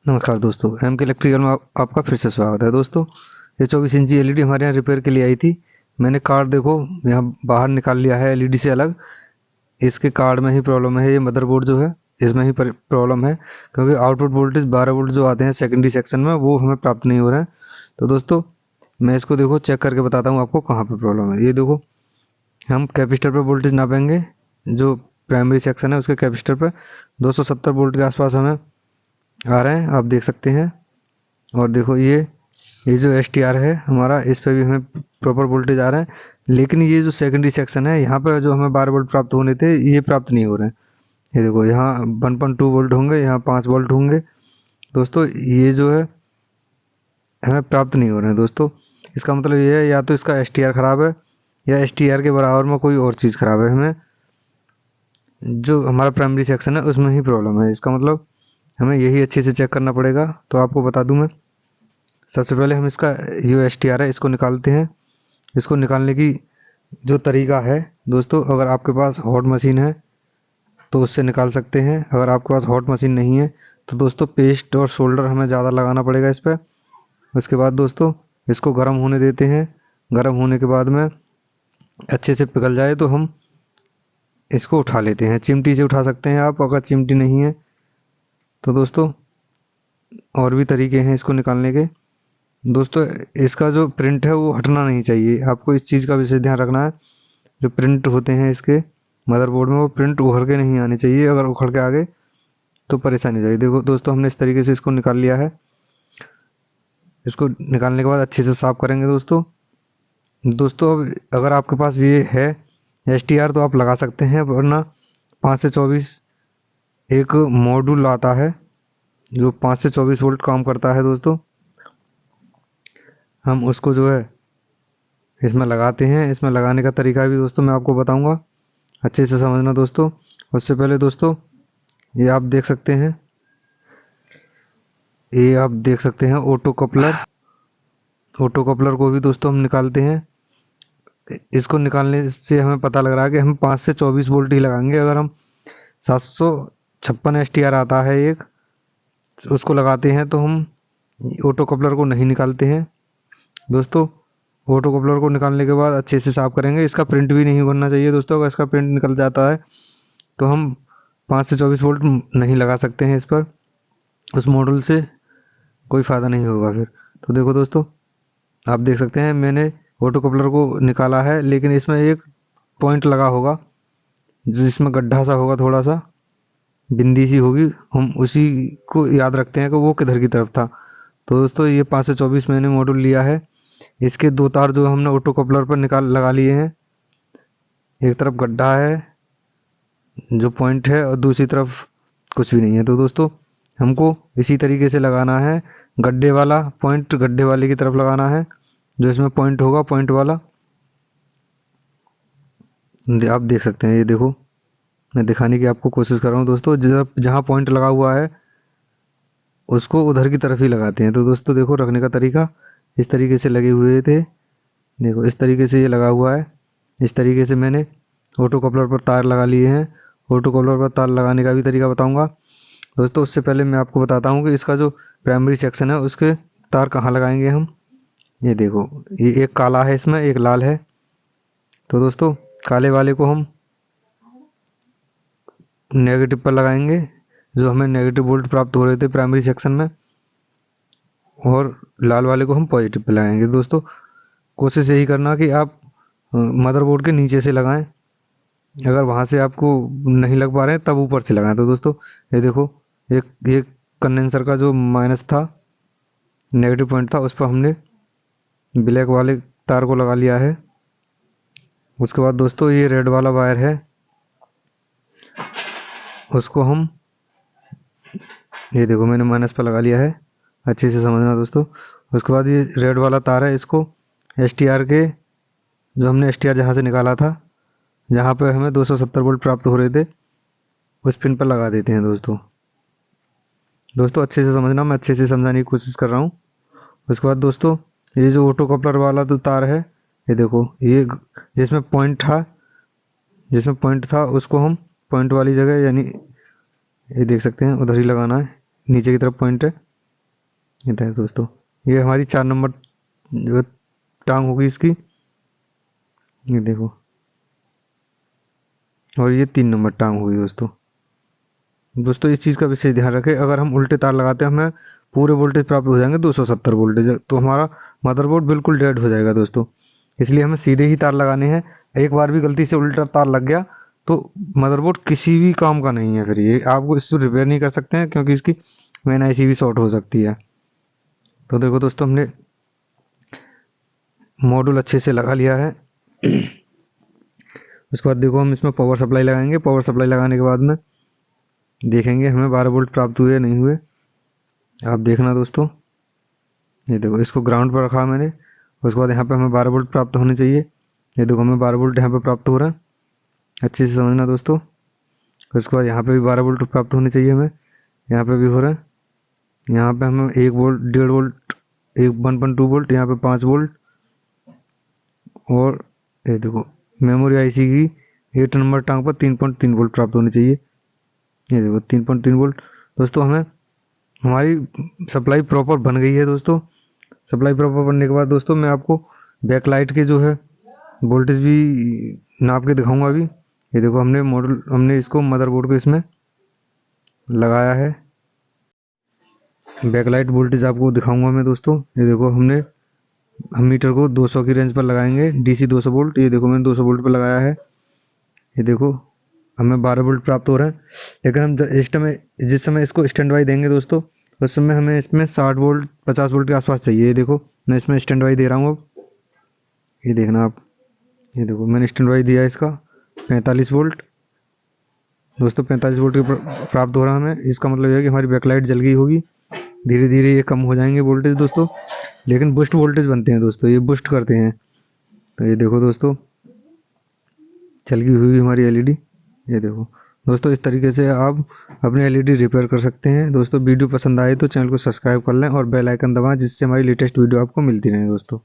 नमस्कार दोस्तों, एम के इलेक्ट्रिकल में आपका फिर से स्वागत है। दोस्तों, ये 24 इंची एलईडी हमारे यहाँ रिपेयर के लिए आई थी। मैंने कार्ड देखो यहाँ बाहर निकाल लिया है एलईडी से अलग। इसके कार्ड में ही प्रॉब्लम है, ये मदरबोर्ड जो है इसमें ही प्रॉब्लम है, क्योंकि आउटपुट वोल्टेज 12 वोल्ट जो आते हैं सेकेंडरी सेक्शन में वो हमें प्राप्त नहीं हो रहे हैं। तो दोस्तों, मैं इसको देखो चेक करके बताता हूँ आपको कहाँ पर प्रॉब्लम है। ये देखो, हम कैपेसिटर पर वोल्टेज नापेंगे, जो प्राइमरी सेक्शन है उसके कैपेसिटर पर 270 वोल्ट के आसपास हमें आ रहे हैं, आप देख सकते हैं। और देखो ये जो एस टी आर है हमारा, इस पे भी हमें प्रॉपर वोल्टेज आ रहा है, लेकिन ये जो सेकेंडरी सेक्शन है यहाँ पर जो हमें 12 वोल्ट प्राप्त होने थे ये प्राप्त नहीं हो रहे हैं। ये देखो यहाँ 1.2 वोल्ट होंगे, यहाँ 5 वोल्ट होंगे। दोस्तों, ये जो है हमें प्राप्त नहीं हो रहे हैं। दोस्तों, इसका मतलब ये है या तो इसका एस टी आर ख़राब है या एस टी आर के बराबर में कोई और चीज़ ख़राब है। हमें जो हमारा प्राइमरी सेक्शन है उसमें ही प्रॉब्लम है। इसका मतलब हमें यही अच्छे से चेक करना पड़ेगा। तो आपको बता दूं मैं, सबसे पहले हम इसका जो एस टी आर है इसको निकालते हैं। इसको निकालने की जो तरीका है दोस्तों, अगर आपके पास हॉट मशीन है तो उससे निकाल सकते हैं। अगर आपके पास हॉट मशीन नहीं है तो दोस्तों पेस्ट और शोल्डर हमें ज़्यादा लगाना पड़ेगा इस पर। उसके बाद दोस्तों इसको गर्म होने देते हैं। गर्म होने के बाद में अच्छे से पिघल जाए तो हम इसको उठा लेते हैं। चिमटी से उठा सकते हैं आप, अगर चिमटी नहीं है तो दोस्तों और भी तरीके हैं इसको निकालने के। दोस्तों, इसका जो प्रिंट है वो हटना नहीं चाहिए, आपको इस चीज़ का विशेष ध्यान रखना है। जो प्रिंट होते हैं इसके मदरबोर्ड में वो प्रिंट उखड़ के नहीं आने चाहिए, अगर उखड़ के आ गए तो परेशानी हो जाएगी। देखो दोस्तों, हमने इस तरीके से इसको निकाल लिया है। इसको निकालने के बाद अच्छे से साफ करेंगे दोस्तों। अब अगर आपके पास ये है एस टी आर तो आप लगा सकते हैं, वरना 5 से 24 एक मॉड्यूल आता है जो 5 से 24 वोल्ट काम करता है। दोस्तों, हम उसको जो है इसमें लगाते हैं। इसमें लगाने का तरीका भी दोस्तों मैं आपको बताऊंगा, अच्छे से समझना दोस्तों। उससे पहले दोस्तों ये आप देख सकते हैं, ऑटो कपलर। ऑटो कपलर को भी दोस्तों हम निकालते हैं। इसको निकालने से हमें पता लग रहा है कि हम 5 से 24 वोल्ट ही लगाएंगे। अगर हम 756 एस टी आर आता है एक, उसको लगाते हैं तो हम ऑटो कपलर को नहीं निकालते हैं। दोस्तों, ऑटो कपलर को निकालने के बाद अच्छे से साफ करेंगे। इसका प्रिंट भी नहीं बनना चाहिए दोस्तों, अगर इसका प्रिंट निकल जाता है तो हम 5 से 24 वोल्ट नहीं लगा सकते हैं इस पर। उस मॉडल से कोई फ़ायदा नहीं होगा फिर। तो देखो दोस्तों, आप देख सकते हैं मैंने ऑटो कपलर को निकाला है, लेकिन इसमें एक पॉइंट लगा होगा जिसमें गड्ढा सा होगा, थोड़ा सा बिंदी सी होगी। हम उसी को याद रखते हैं कि वो किधर की तरफ था। तो दोस्तों, ये 5 से 24 मैंने मॉडल लिया है। इसके दो तार जो हमने ऑटो कपलर पर निकाल लगा लिए हैं, एक तरफ गड्ढा है जो पॉइंट है और दूसरी तरफ कुछ भी नहीं है। तो दोस्तों, हमको इसी तरीके से लगाना है। गड्ढे वाला पॉइंट गड्ढे वाले की तरफ लगाना है, जो इसमें पॉइंट होगा पॉइंट वाला। आप देख सकते हैं, ये देखो मैं दिखाने की आपको कोशिश कर रहा हूँ दोस्तों। जहाँ पॉइंट लगा हुआ है उसको उधर की तरफ ही लगाते हैं। तो दोस्तों देखो, रखने का तरीका इस तरीके से लगे हुए थे। देखो इस तरीके से ये लगा हुआ है। इस तरीके से मैंने ऑटो कपलर पर तार लगा लिए हैं। ऑटो कपलर पर तार लगाने का भी तरीका बताऊंगा दोस्तों। उससे पहले मैं आपको बताता हूँ कि इसका जो प्राइमरी सेक्शन है उसके तार कहाँ लगाएंगे हम। ये देखो, ये एक काला है इसमें, एक लाल है। तो दोस्तों, काले वाले को हम नेगेटिव पर लगाएंगे, जो हमें नेगेटिव वोल्ट प्राप्त हो रहे थे प्राइमरी सेक्शन में, और लाल वाले को हम पॉजिटिव पर लगाएंगे। दोस्तों, कोशिश यही करना कि आप मदरबोर्ड के नीचे से लगाएं। अगर वहाँ से आपको नहीं लग पा रहे हैं तब ऊपर से लगाएं। तो दोस्तों ये देखो, ये कंडेंसर का जो माइनस था, नेगेटिव पॉइंट था, उस पर हमने ब्लैक वाले तार को लगा लिया है। उसके बाद दोस्तों ये रेड वाला वायर है, उसको हम ये देखो मैंने माइनस पर लगा लिया है, अच्छे से समझना दोस्तों। उसके बाद ये रेड वाला तार है, इसको एस टी आर के, जो हमने एस टी आर जहाँ से निकाला था, जहाँ पे हमें 270 वोल्ट प्राप्त हो रहे थे, उस पिन पर लगा देते हैं दोस्तों। अच्छे से समझना, मैं अच्छे से समझाने की कोशिश कर रहा हूँ। उसके बाद दोस्तों, ये जो ऑटो कपलर वाला जो तार है, ये देखो, ये जिसमें पॉइंट था उसको हम पॉइंट वाली जगह, यानी ये देख सकते हैं उधर ही लगाना है, नीचे की तरफ पॉइंट है। ये था दोस्तों, ये हमारी 4 नंबर जो टांग होगी इसकी, ये देखो, और ये 3 नंबर टांग होगी दोस्तों। दोस्तों इस चीज़ का विशेष ध्यान रखें, अगर हम उल्टे तार लगाते हैं हमें पूरे वोल्टेज प्राप्त हो जाएंगे 270 वोल्टेज, तो हमारा मदरबोर्ड बिल्कुल डेड हो जाएगा दोस्तों। इसलिए हमें सीधे ही तार लगाने हैं। एक बार भी गलती से उल्टा तार लग गया तो मदरबोर्ड किसी भी काम का नहीं है, फिर ये आपको इसको रिपेयर नहीं कर सकते हैं, क्योंकि इसकी मेन आईसी भी शॉर्ट हो सकती है। तो देखो दोस्तों, हमने मॉड्यूल अच्छे से लगा लिया है। उसके बाद देखो हम इसमें पावर सप्लाई लगाएंगे। पावर सप्लाई लगाने के बाद में देखेंगे हमें 12 वोल्ट प्राप्त हुए नहीं हुए। आप देखना दोस्तों, ये देखो इसको ग्राउंड पर रखा मैंने। उसके बाद यहाँ पे हमें 12 वोल्ट प्राप्त होने चाहिए। ये देखो हमें 12 वोल्ट यहाँ पे प्राप्त हो रहा है, अच्छे से समझना दोस्तों। उसके बाद यहाँ पे भी 12 वोल्ट प्राप्त होने चाहिए हमें, यहाँ पे भी हो रहा है। यहाँ पे हमें 1 वोल्ट, 1.5 वोल्ट, 1.2 वोल्ट, यहाँ पे 5 वोल्ट। और ये देखो मेमोरी आईसी की 8 नंबर टांग पर 3.3 वोल्ट प्राप्त होने चाहिए। ये देखो 3.3 वोल्ट। दोस्तों हमें हमारी सप्लाई प्रॉपर बन गई है दोस्तों। सप्लाई प्रॉपर बनने के बाद दोस्तों मैं आपको बैक लाइट के जो है वोल्टेज भी नाप के दिखाऊंगा अभी। ये देखो हमने इसको मदरबोर्ड को इसमें लगाया है। बैक लाइट वोल्टेज आपको दिखाऊंगा मैं दोस्तों। ये देखो हम मीटर को 200 की रेंज पर लगाएंगे, डीसी 200 वोल्ट। ये देखो मैंने 200 वोल्ट पर लगाया है। ये देखो हमें 12 वोल्ट प्राप्त हो रहा है। लेकिन हम जिस समय इसको स्टैंड बाई देंगे दोस्तों, उस समय हमें इसमें 60 वोल्ट 50 वोल्ट के आसपास चाहिए। ये देखो मैं इसमें स्टैंड बाई दे रहा हूँ अब, ये देखना आप। ये देखो मैंने स्टैंड बाई दिया इसका 45 वोल्ट दोस्तों। 45 वोल्ट प्राप्त हो रहा है हमें। इसका मतलब यह है कि हमारी बैकलाइट जल गई होगी। धीरे धीरे ये कम हो जाएंगे वोल्टेज दोस्तों, लेकिन बूस्ट वोल्टेज बनते हैं दोस्तों, ये बूस्ट करते हैं। तो ये देखो दोस्तों चल गई हुई हमारी एलईडी। ये देखो दोस्तों, इस तरीके से आप अपने एलईडी रिपेयर कर सकते हैं दोस्तों। वीडियो पसंद आए तो चैनल को सब्सक्राइब कर लें और बेल आइकन दबाएं, जिससे हमारी लेटेस्ट वीडियो आपको मिलती रहे दोस्तों।